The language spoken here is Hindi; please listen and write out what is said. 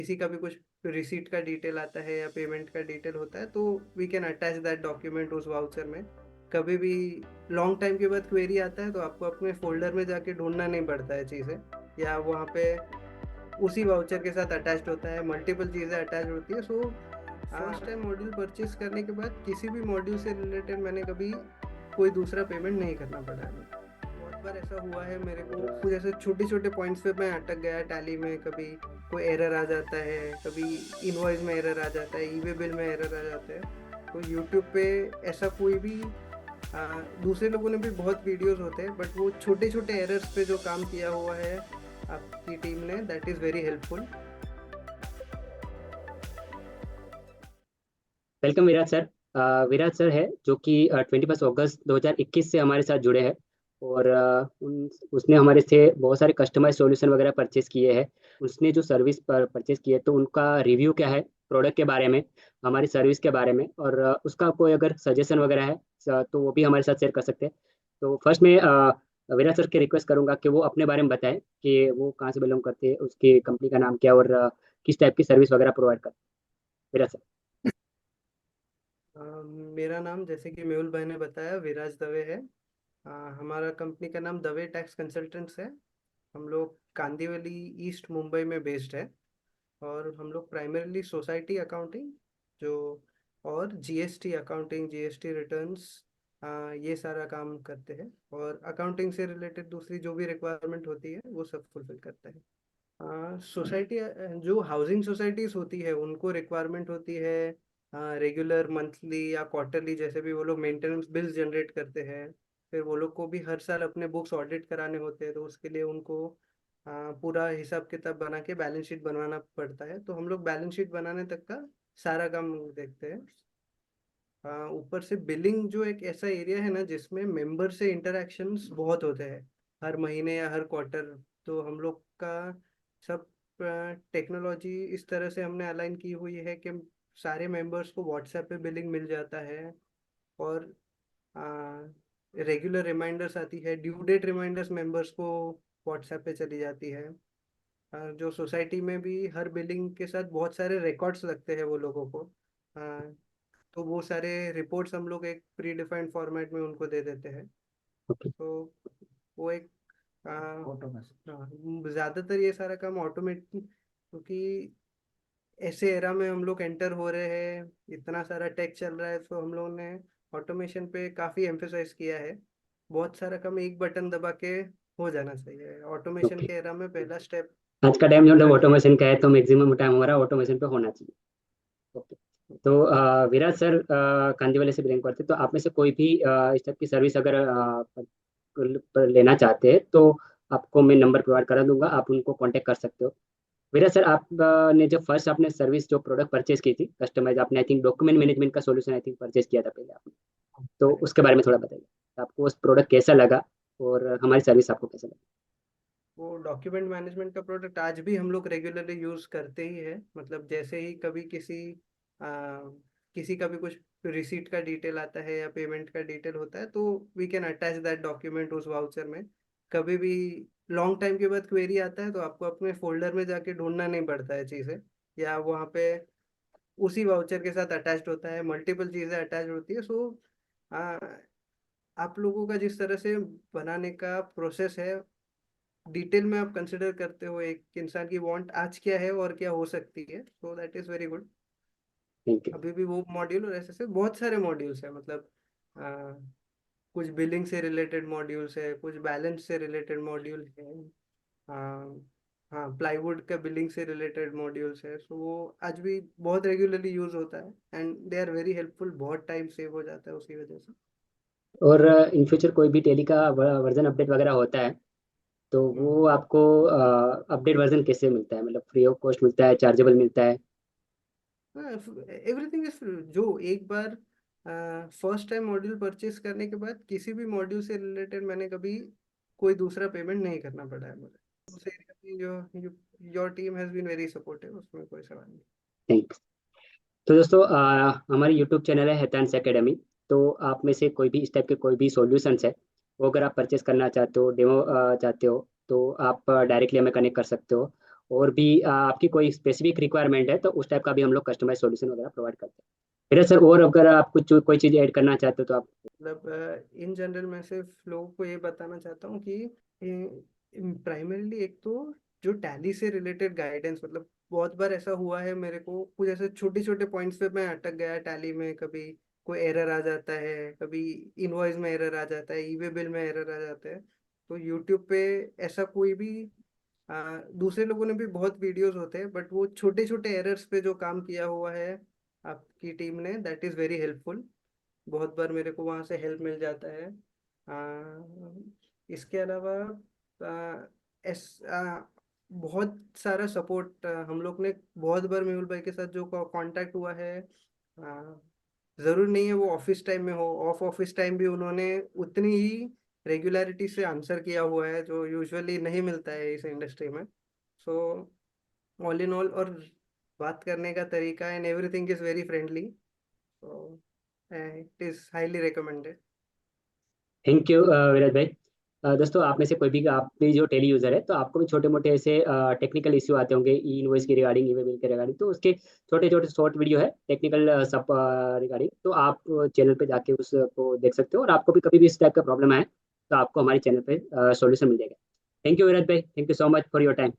किसी का भी कुछ रिसीट का डिटेल आता है या पेमेंट का डिटेल होता है, तो we can attach that document उस वाउचर में। कभी भी लॉन्ग टाइम के बाद क्वेरी आता है तो आपको अपने फोल्डर में जाके ढूंढना नहीं पड़ता है चीज़ें, या वहाँ पे उसी वाउचर के साथ अटैच्ड होता है, मल्टीपल चीज़ें अटैच होती है। So first time module purchase करने के बाद किसी भी मॉड्यूल से रिलेटेड मैंने कभी कोई दूसरा पेमेंट नहीं करना पड़ा है। बहुत बार ऐसा हुआ है मेरे को, कुछ ऐसे छोटे छोटे पॉइंट्स पे मैं अटक गया टैली में, कभी कोई एरर आ जाता है, कभी इनवॉइस में एरर आ जाता है, ईवे बिल में एरर आ जाता है। तो यूट्यूब पे ऐसा कोई भी दूसरे लोगों ने भी बहुत वीडियोस होते हैं, बट वो छोटे छोटे एरर्स पे जो काम किया हुआ है आपकी टीम ने, that is very helpful. Welcome Virat sir. Virat sir है जो कि 21 अगस्त 2021 से हमारे साथ जुड़े हैं। और उसने हमारे से बहुत सारे कस्टमाइज सॉल्यूशन वगैरह परचेज किए हैं। उसने जो सर्विस पर परचेज किए तो उनका रिव्यू क्या है प्रोडक्ट के बारे में, हमारी सर्विस के बारे में, और उसका कोई अगर सजेशन वगैरह है तो वो भी हमारे साथ शेयर कर सकते हैं। तो फर्स्ट में विराट सर की रिक्वेस्ट करूंगा कि वो अपने बारे में बताएं कि वो कहाँ से बिलोंग करते हैं, उसकी कंपनी का नाम क्या, और किस टाइप की सर्विस वगैरह प्रोवाइड करते हैं। विराट सर। मेरा नाम, जैसे कि मेहुल भाई ने बताया, विराज दवे है। हमारा कंपनी का नाम दवे टैक्स कंसल्टेंट्स है। हम लोग कांदिवली ईस्ट मुंबई में बेस्ड है, और हम लोग प्राइमरीली सोसाइटी अकाउंटिंग जो और जीएसटी अकाउंटिंग, जीएसटी रिटर्न्स, ये सारा काम करते हैं, और अकाउंटिंग से रिलेटेड दूसरी जो भी रिक्वायरमेंट होती है वो सब फुलफिल करते हैं। सोसाइटी, जो हाउसिंग सोसाइटीज होती है उनको रिक्वायरमेंट होती है रेगुलर मंथली या क्वार्टरली, जैसे भी वो लोग मेंटेनेंस बिल्स जनरेट करते हैं। फिर वो लोग को भी हर साल अपने बुक्स ऑडिट कराने होते हैं, तो उसके लिए उनको पूरा हिसाब किताब बना के बैलेंस शीट बनवाना पड़ता है। तो हम लोग बैलेंस शीट बनाने तक का सारा काम देखते हैं। ऊपर से बिलिंग जो एक ऐसा एरिया है ना जिसमें मेंबर से इंटरेक्शंस बहुत होते हैं, हर महीने या हर क्वार्टर। तो हम लोग का सब टेक्नोलॉजी इस तरह से हमने अलाइन की हुई है कि सारे मेंबर्स को व्हाट्सएप पे बिलिंग मिल जाता है, और रेगुलर रिमाइंडर्स आती है, ड्यू डेट रिमाइंडर्स मेंबर्स को व्हाट्सएप पे चली जाती है। जो सोसाइटी में भी हर बिलिंग के साथ बहुत सारे रिकॉर्ड्स लगते हैं वो लोगों को, तो वो सारे रिपोर्ट्स हम लोग एक प्री डिफाइंड फॉर्मेट में उनको दे देते हैं। ओके। तो वो एक ऑटोमेशन, हाँ, ज़्यादातर ये सारा काम ऑटोमेट, क्योंकि ऐसे एरा में हम लोग एंटर हो रहे हैं, इतना सारा टेक चल रहा है, तो हम लोगों ने ऑटोमेशन पे काफ़ी एम्फेसाइज किया है। बहुत सारा काम एक बटन दबा के हो जाना चाहिए, ऑटोमेशन ओके। के एरा में पहला स्टेप आज का टाइम जो लोग पूरा करना। ऑटोमेशन का है तो मैक्सिमम टाइम हमारा ऑटोमेशन पे होना चाहिए। ओके। तो विराट सर कांदीवली से बिलोंग करते हैं, तो आप में से कोई भी इस टाइप की सर्विस अगर पर लेना चाहते हैं तो आपको मैं नंबर प्रोवाइड करा दूंगा, आप उनको कांटेक्ट कर सकते हो। विराट सर, आप ने जब फर्स्ट आपने सर्विस जो प्रोडक्ट परचेज की थी कस्टमाइज, आपने आई थिंक डॉक्यूमेंट मैनेजमेंट का सॉल्यूशन आई थिंक परचेज किया था पहले आपने, तो उसके बारे में थोड़ा बताइए। आपको उस प्रोडक्ट कैसा लगा और हमारी सर्विस आपको कैसा लगा। वो डॉक्यूमेंट मैनेजमेंट का प्रोडक्ट आज भी हम लोग रेगुलरली यूज करते ही है। मतलब जैसे ही कभी किसी का भी कुछ रिसीट का डिटेल आता है या पेमेंट का डिटेल होता है, तो we can attach that document उस वाउचर में। कभी भी लॉन्ग टाइम के बाद क्वेरी आता है तो आपको अपने फोल्डर में जाके ढूंढना नहीं पड़ता है चीज़ें, या वहाँ पे उसी वाउचर के साथ अटैच्ड होता है, मल्टीपल चीज़ें अटैच होती है। सो आप लोगों का जिस तरह से बनाने का प्रोसेस है, डिटेल में आप कंसिडर करते हो एक इंसान की वांट आज क्या है और क्या हो सकती है, so that is very good. Thank you. अभी भी वो मॉड्यूल और ऐसे से बहुत सारे मॉड्यूल्स है, मतलब आ, कुछ बिलिंग से रिलेटेड मॉड्यूल्स है, कुछ बैलेंस से रिलेटेड मॉड्यूल है। आ, हाँ, प्लाईवुड का बिलिंग से रिलेटेड मॉड्यूल्स है। सो वो आज भी बहुत रेगुलरली यूज होता है, and they are very helpful. बहुत टाइम सेव हो जाता है उसी वजह से। और इन फ्यूचर कोई भी टेली का वर्जन अपडेट वगैरह होता है तो वो आपको अपडेट वर्जन कैसे मिलता है, मतलब फ्री ऑफ कॉस्ट मिलता है, चार्जेबल मिलता है। एवरीथिंग इज, जो एक बार फर्स्ट टाइम मॉड्यूल परचेज करने के बाद किसी भी मॉड्यूल से रिलेटेड मैंने कभी कोई दूसरा पेमेंट नहीं करना पड़ा है मुझे। उस एरिया में जो your team has been very supportive, उसमें कोई सवाल नहीं। थैंक्स। तो दोस्तों हमारी यूट्यूब चैनल है हैतांस एकेडमी। तो आप में से कोई भी इस टाइप के कोई भी सॉल्यूशंस है वो अगर आप परचेस करना चाहते हो, डेमो चाहते हो, तो आप डायरेक्टली हमें कनेक्ट कर सकते हो। और भी आपकी कोई स्पेसिफिक रिक्वायरमेंट है तो उस टाइप का भी हम लोग कस्टमाइज सॉल्यूशन वगैरह प्रोवाइड करते हैं। फिर सर, और अगर आप कुछ कोई चीज़ ऐड करना चाहते हो तो आप। मतलब इन जनरल मैं सिर्फ लोगों को ये बताना चाहता हूँ कि प्राइमरीली एक तो जो टैली से रिलेटेड गाइडेंस, मतलब बहुत बार ऐसा हुआ है मेरे को, कुछ ऐसे छोटे छोटे पॉइंट्स पे मैं अटक गया टैली में। कभी कोई एरर आ जाता है, कभी इनवॉइस में एरर आ जाता है, ईवे बिल में एरर आ जाता है। तो यूट्यूब पे ऐसा कोई भी दूसरे लोगों ने भी बहुत वीडियोस होते हैं, बट वो छोटे छोटे एरर्स पे जो काम किया हुआ है आपकी टीम ने, दैट इज़ वेरी हेल्पफुल। बहुत बार मेरे को वहाँ से हेल्प मिल जाता है। इसके अलावा आ, एस बहुत सारा सपोर्ट हम लोग ने बहुत बार मेहुल भाई के साथ जो कांटेक्ट हुआ है। ज़रूर नहीं है वो ऑफिस टाइम में हो, ऑफ ऑफिस टाइम भी उन्होंने उतनी ही रेगुलरिटी से आंसर किया हुआ है जो यूजुअली नहीं मिलता है इस इंडस्ट्री में। सो ऑल इन ऑल, और बात करने का तरीका and everything is very friendly. So it is highly recommended. Thank you Viraj भाई। दोस्तों, आप में से कोई भी, आप भी जो टेली यूजर है तो आपको भी छोटे मोटे ऐसे टेक्निकल इश्यू आते होंगे ई इनवॉइस की रिगार्डिंग, ई बिल के रिगार्डिंग, तो उसके छोटे छोटे शॉर्ट वीडियो है टेक्निकल सब रिगार्डिंग, तो आप चैनल पे जाके उसको देख सकते हो, और आपको भी कभी भी इस टाइप का प्रॉब्लम आए तो आपको हमारे चैनल पे सॉल्यूशन मिल जाएगा। थैंक यू विराज भाई, thank you so much for your time.